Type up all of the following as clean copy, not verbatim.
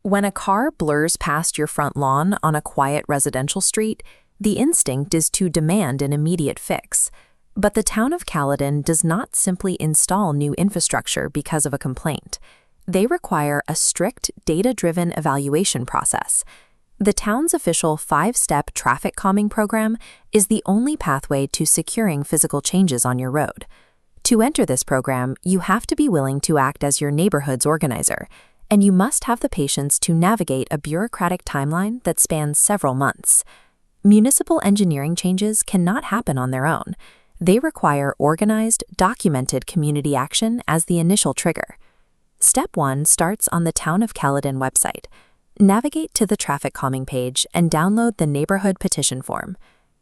When a car blurs past your front lawn on a quiet residential street, the instinct is to demand an immediate fix. But the town of Caledon does not simply install new infrastructure because of a complaint. They require a strict, data-driven evaluation process. The town's official 5-step traffic calming program is the only pathway to securing physical changes on your road. To enter this program, you have to be willing to act as your neighborhood's organizer, and you must have the patience to navigate a bureaucratic timeline that spans several months. Municipal engineering changes cannot happen on their own. They require organized, documented community action as the initial trigger. Step 1 starts on the Town of Caledon website. Navigate to the traffic calming page and download the neighborhood petition form.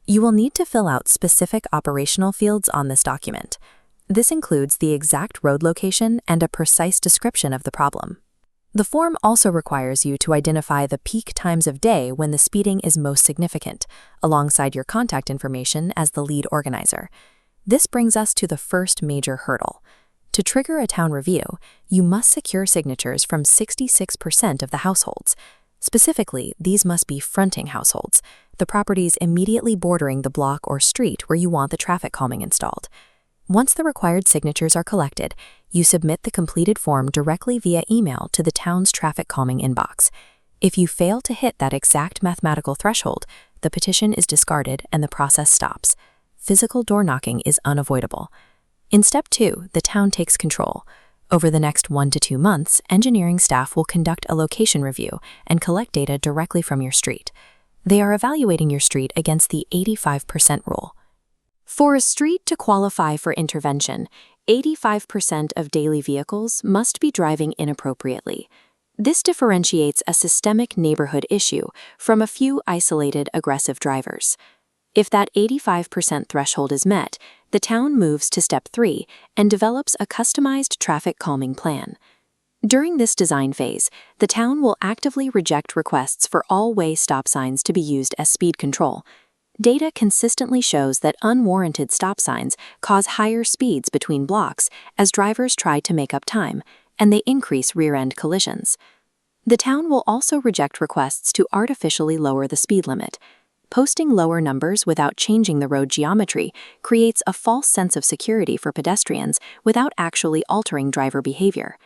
You will need to fill out specific operational fields on this document. This includes the exact road location and a precise description of the problem. The form also requires you to identify the peak times of day when the speeding is most significant, alongside your contact information as the lead organizer. This brings us to the first major hurdle. To trigger a town review, you must secure signatures from 66% of the households. Specifically, these must be fronting households, the properties immediately bordering the block or street where you want the traffic calming installed. Once the required signatures are collected, you submit the completed form directly via email to the town's traffic calming inbox. If you fail to hit that exact mathematical threshold, the petition is discarded and the process stops. Physical door knocking is unavoidable. In Step 2, the town takes control. Over the next 1 to 2 months, engineering staff will conduct a location review and collect data directly from your street. They are evaluating your street against the 85% rule. For a street to qualify for intervention, 85% of daily vehicles must be driving inappropriately. This differentiates a systemic neighborhood issue from a few isolated aggressive drivers. If that 85% threshold is met, the town moves to Step 3 and develops a customized traffic calming plan. During this design phase, the town will actively reject requests for all-way stop signs to be used as speed control. Data consistently shows that unwarranted stop signs cause higher speeds between blocks as drivers try to make up time, and they increase rear-end collisions. The town will also reject requests to artificially lower the speed limit. Posting lower numbers without changing the road geometry creates a false sense of security for pedestrians without actually altering driver behavior.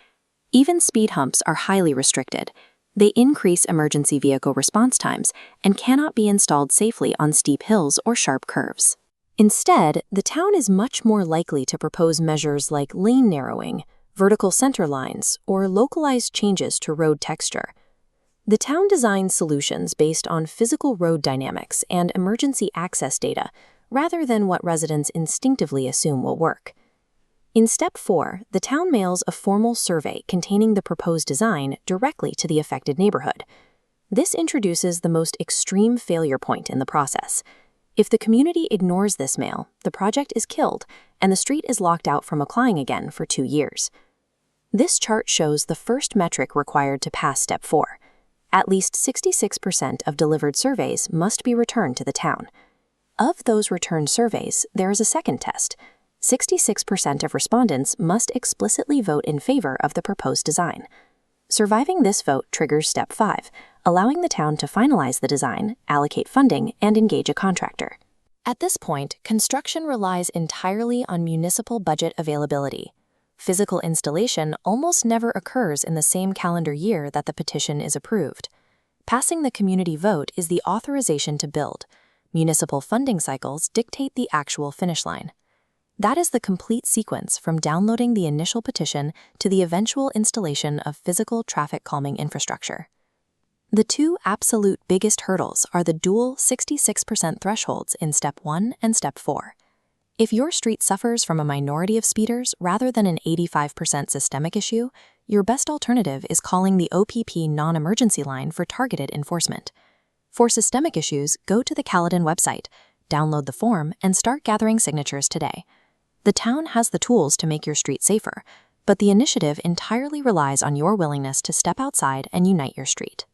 Even speed humps are highly restricted. They increase emergency vehicle response times and cannot be installed safely on steep hills or sharp curves. Instead, the town is much more likely to propose measures like lane narrowing, vertical center lines, or localized changes to road texture. The town designs solutions based on physical road dynamics and emergency access data, rather than what residents instinctively assume will work. In Step 4, the town mails a formal survey containing the proposed design directly to the affected neighborhood. This introduces the most extreme failure point in the process. If the community ignores this mail, the project is killed, and the street is locked out from applying again for 2 years. This chart shows the first metric required to pass Step 4. At least 66% of delivered surveys must be returned to the town. Of those returned surveys, there is a second test. 66% of respondents must explicitly vote in favor of the proposed design. Surviving this vote triggers Step 5, allowing the town to finalize the design, allocate funding, and engage a contractor. At this point, construction relies entirely on municipal budget availability. Physical installation almost never occurs in the same calendar year that the petition is approved. Passing the community vote is the authorization to build. Municipal funding cycles dictate the actual finish line. That is the complete sequence from downloading the initial petition to the eventual installation of physical traffic calming infrastructure. The two absolute biggest hurdles are the dual 66% thresholds in Step 1 and Step 4. If your street suffers from a minority of speeders rather than an 85% systemic issue, your best alternative is calling the OPP non-emergency line for targeted enforcement. For systemic issues, go to the Caledon website, download the form, and start gathering signatures today. The town has the tools to make your street safer, but the initiative entirely relies on your willingness to step outside and unite your street.